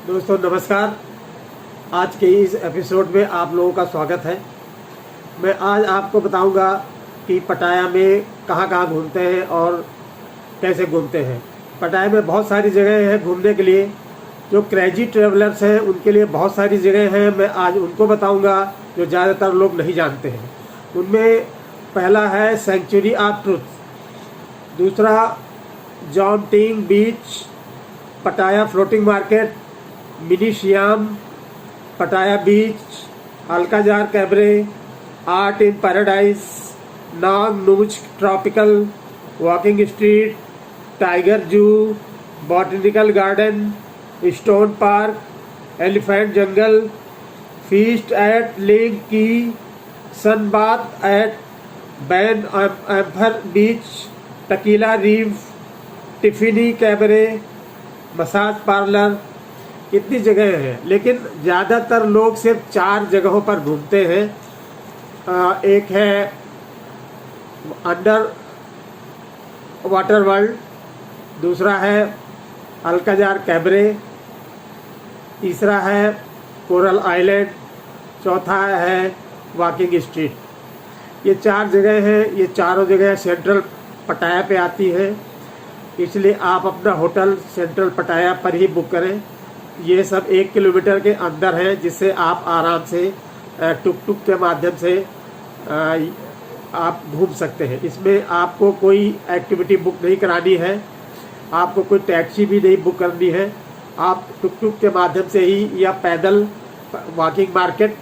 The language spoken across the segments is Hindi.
दोस्तों नमस्कार। आज के इस एपिसोड में आप लोगों का स्वागत है। मैं आज आपको बताऊंगा कि पटाया में कहाँ कहाँ घूमते हैं और कैसे घूमते हैं। पटाया में बहुत सारी जगह हैं घूमने के लिए। जो क्रेजी ट्रेवलर्स हैं उनके लिए बहुत सारी जगह हैं। मैं आज उनको बताऊंगा जो ज़्यादातर लोग नहीं जानते हैं। उनमें पहला है सेंचुरी ऑफ ट्रुथ, दूसरा Jomtien beach, Pattaya floating market, mini Siam, Pattaya beach, Alcazar cabaret, art in paradise, Nong Nooch tropical, walking street, tiger zoo, botanical garden, stone park, elephant jungle, feast at लिंक की, sunbath at Ban Amphur beach, Tequila Reef, Tiffany cabaret, massage parlour, इतनी जगह है। लेकिन ज़्यादातर लोग सिर्फ 4 जगहों पर घूमते हैं। एक है अंडर वाटर वर्ल्ड, दूसरा है अल्काजार कैबरे, तीसरा है कोरल आइलैंड, चौथा है वॉकिंग स्ट्रीट। ये 4 जगह हैं। ये चारों जगह सेंट्रल पटाया पे आती है, इसलिए आप अपना होटल सेंट्रल पटाया पर ही बुक करें। ये सब 1 किलोमीटर के अंदर है, जिससे आप आराम से टुक टुक के माध्यम से आप घूम सकते हैं। इसमें आपको कोई एक्टिविटी बुक नहीं करानी है, आपको कोई टैक्सी भी नहीं बुक करनी है। आप टुक टुक के माध्यम से ही या पैदल वॉकिंग मार्केट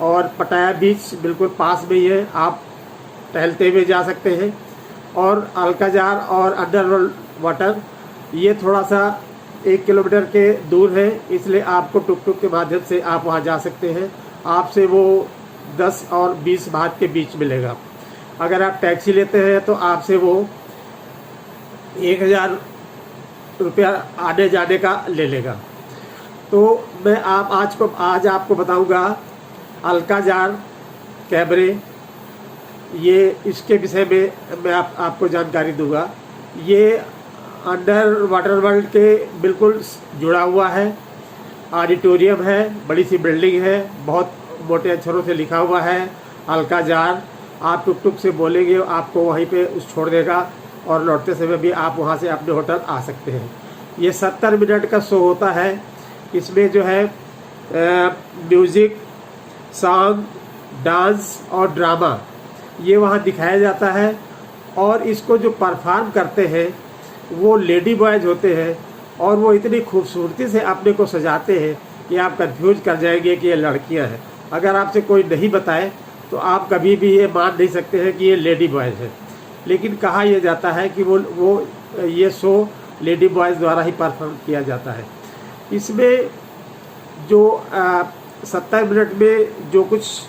और पटाया बीच बिल्कुल पास में ही है, आप टहलते हुए जा सकते हैं। और अल्काजार और अंडर वाटर ये थोड़ा सा 1 किलोमीटर के दूर है, इसलिए आपको टुक टुक के माध्यम से आप वहाँ जा सकते हैं। आपसे वो 10 और 20 बात के बीच मिलेगा। अगर आप टैक्सी लेते हैं तो आपसे वो 1000 रुपया आने जाने का ले लेगा। तो मैं आज आपको बताऊंगा अल्काजार कैबरे, ये इसके विषय में मैं आपको जानकारी दूंगा। ये अंडर वाटर वर्ल्ड के बिल्कुल जुड़ा हुआ है। ऑडिटोरियम है, बड़ी सी बिल्डिंग है, बहुत मोटे अक्षरों से लिखा हुआ है अल्काजार। आप टुक टुक से बोलेंगे आपको वहीं पे छोड़ देगा और लौटते समय भी आप वहाँ से अपने होटल आ सकते हैं। ये 70 मिनट का शो होता है। इसमें जो है म्यूज़िक, सॉन्ग, डांस और ड्रामा ये वहाँ दिखाया जाता है। और इसको जो परफॉर्म करते हैं वो लेडी बॉयज़ होते हैं, और वो इतनी खूबसूरती से अपने को सजाते हैं कि आप कंफ्यूज कर जाएंगे कि ये लड़कियां हैं। अगर आपसे कोई नहीं बताए तो आप कभी भी ये मान नहीं सकते हैं कि ये लेडी बॉयज़ है। लेकिन कहा यह जाता है कि वो ये शो लेडी बॉयज़ द्वारा ही परफॉर्म किया जाता है। इसमें जो 70 मिनट में जो कुछ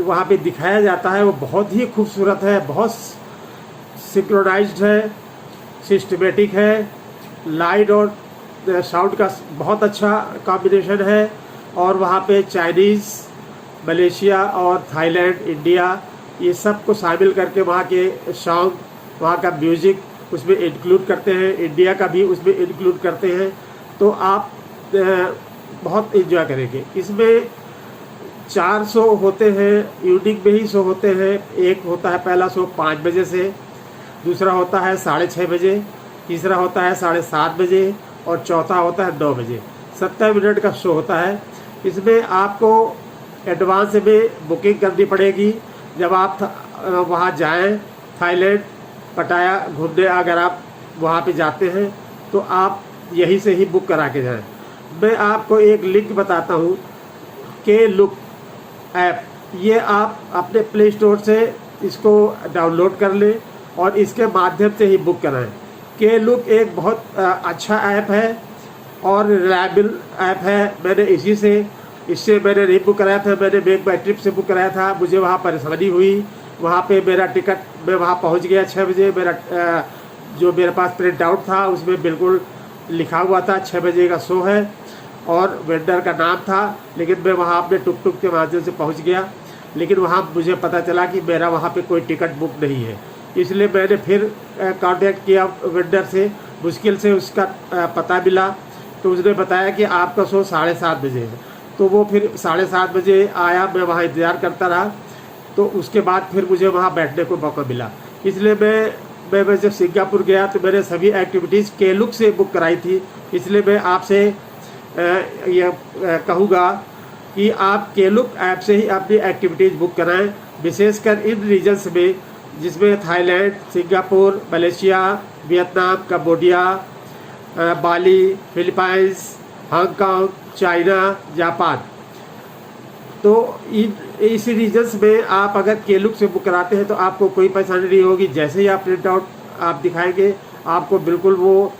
वहाँ पे दिखाया जाता है वो बहुत ही खूबसूरत है, बहुत सिंक्रोनाइज्ड है, सिस्टमेटिक है। लाइट और साउंड का बहुत अच्छा कॉम्बिनेशन है। और वहाँ पे चाइनीज़, मलेशिया और थाईलैंड, इंडिया ये सब को शामिल करके वहाँ के सॉन्ग, वहाँ का म्यूज़िक उसमें इंक्लूड करते हैं, इंडिया का भी उसमें इंक्लूड करते हैं। तो आप बहुत इन्जॉय करेंगे। इसमें 4 शो होते हैं, इवनिंग में ही शो होते हैं। एक होता है पहला शो 5 बजे से, दूसरा होता है 6:30 बजे, तीसरा होता है 7:30 बजे और चौथा होता है 9 बजे। 70 मिनट का शो होता है। इसमें आपको एडवांस में बुकिंग करनी पड़ेगी। जब आप वहाँ जाएं, थाईलैंड पटाया घूमने अगर आप वहाँ पे जाते हैं तो आप यहीं से ही बुक करा के जाएं। मैं आपको एक लिंक बताता हूँ, के लुक ऐप। ये आप अपने प्ले स्टोर से इसको डाउनलोड कर लें और इसके माध्यम से ही बुक कराएं। के लुक एक बहुत अच्छा ऐप है और रिलायबल ऐप है। मैंने इससे मैंने नहीं बुक कराया था, मैंने मेक माई ट्रिप से बुक कराया था। मुझे वहाँ परेशानी हुई। वहाँ पे मेरा टिकट, मैं वहाँ पहुँच गया 6 बजे। मेरा जो मेरे पास प्रिंट आउट था उसमें बिल्कुल लिखा हुआ था 6 बजे का शो है और वेंडर का नाम था। लेकिन मैं वहाँ अपने टुक टुक के माध्यम से पहुँच गया। लेकिन वहाँ मुझे पता चला कि मेरा वहाँ पे कोई टिकट बुक नहीं है। इसलिए मैंने फिर कांटेक्ट किया वेंडर से। मुश्किल से उसका पता मिला तो उसने बताया कि आपका शो 7:30 बजे है। तो वो फिर 7:30 बजे आया, मैं वहाँ इंतज़ार करता रहा। तो उसके बाद फिर मुझे वहाँ बैठने को मौका मिला। इसलिए मैं जब सिंगापुर गया तो मैंने सभी एक्टिविटीज़ Klook से बुक कराई थी। इसलिए मैं आपसे यह कहूँगा कि आप Klook ऐप से ही अपनी एक्टिविटीज़ बुक कराएं, विशेषकर इन रीजन्स में जिसमें Thailand, Singapore, Malaysia, Vietnam, Cambodia, Bali, Philippines, Hong Kong, China, Japan. तो इस रीजन्स में आप अगर Klook से बुक कराते हैं तो आपको कोई परेशानी नहीं होगी। जैसे ही आप प्रिंट आउट आप दिखाएंगे, आपको बिल्कुल वो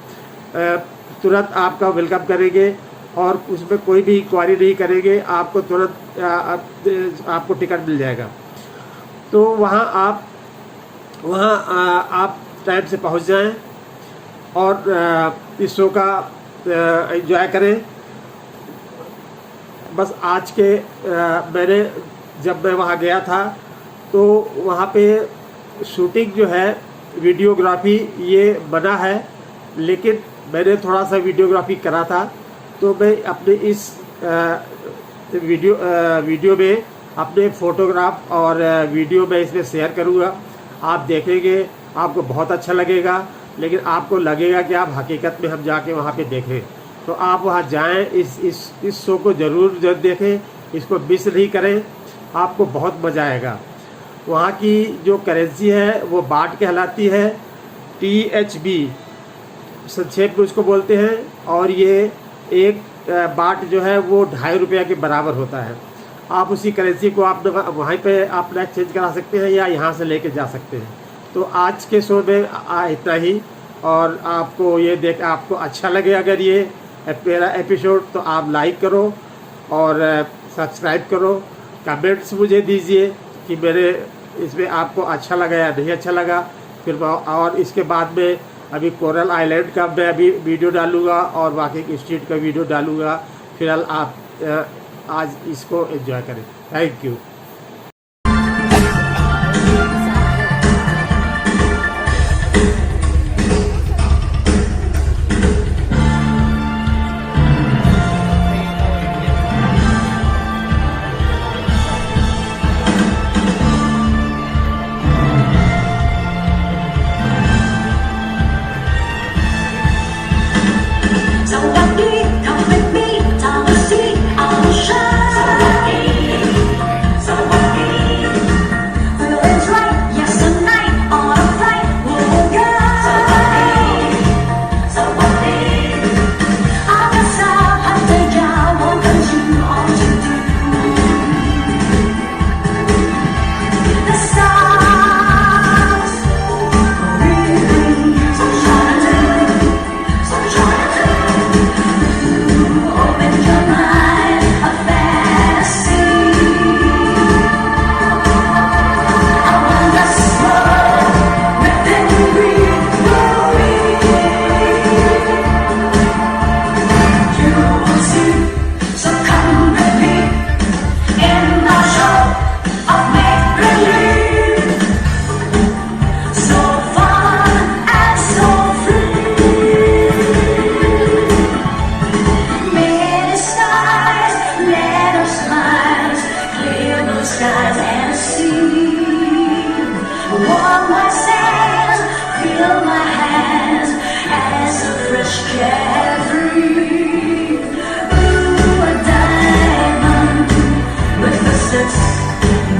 तुरंत आपका वेलकम करेंगे और उसमें कोई भी इंक्वायरी नहीं करेंगे, आपको तुरंत आपको टिकट मिल जाएगा। तो वहाँ आप टाइम से पहुँच जाएं और इस शो का एंजॉय करें। बस आज के जब मैं वहाँ गया था तो वहाँ पे शूटिंग जो है, वीडियोग्राफी ये मना है, लेकिन मैंने थोड़ा सा वीडियोग्राफी करा था। तो मैं अपने इस वीडियो में अपने फ़ोटोग्राफ और वीडियो में इसमें शेयर करूँगा। आप देखेंगे, आपको बहुत अच्छा लगेगा, लेकिन आपको लगेगा कि आप हकीकत में हम जाके वहाँ पे देखें। तो आप वहाँ जाएं, इस शो को ज़रूर देखें, इसको मिस नहीं करें, आपको बहुत मज़ा आएगा। वहाँ की जो करेंसी है वो बाट कहलाती है, THB संक्षेप में उसको बोलते हैं। और ये एक बाट जो है वो 2.5 रुपये के बराबर होता है। आप उसी करेंसी को आप वहीं पे अपना एक्सचेंज करा सकते हैं या यहाँ से लेके जा सकते हैं। तो आज के शो में इतना ही। और आपको ये आपको अच्छा लगे अगर ये मेरा एपिसोड, तो आप लाइक करो और सब्सक्राइब करो। कमेंट्स मुझे दीजिए कि मेरे इसमें आपको अच्छा लगा या नहीं अच्छा लगा। फिर और इसके बाद में अभी कोरल आइलैंड का मैं अभी वीडियो डालूँगा और बाकी की स्ट्रीट का वीडियो डालूँगा। फिलहाल आप आज इसको एंजॉय करें। Thank you.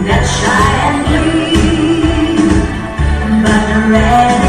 That shine and gleam, but the red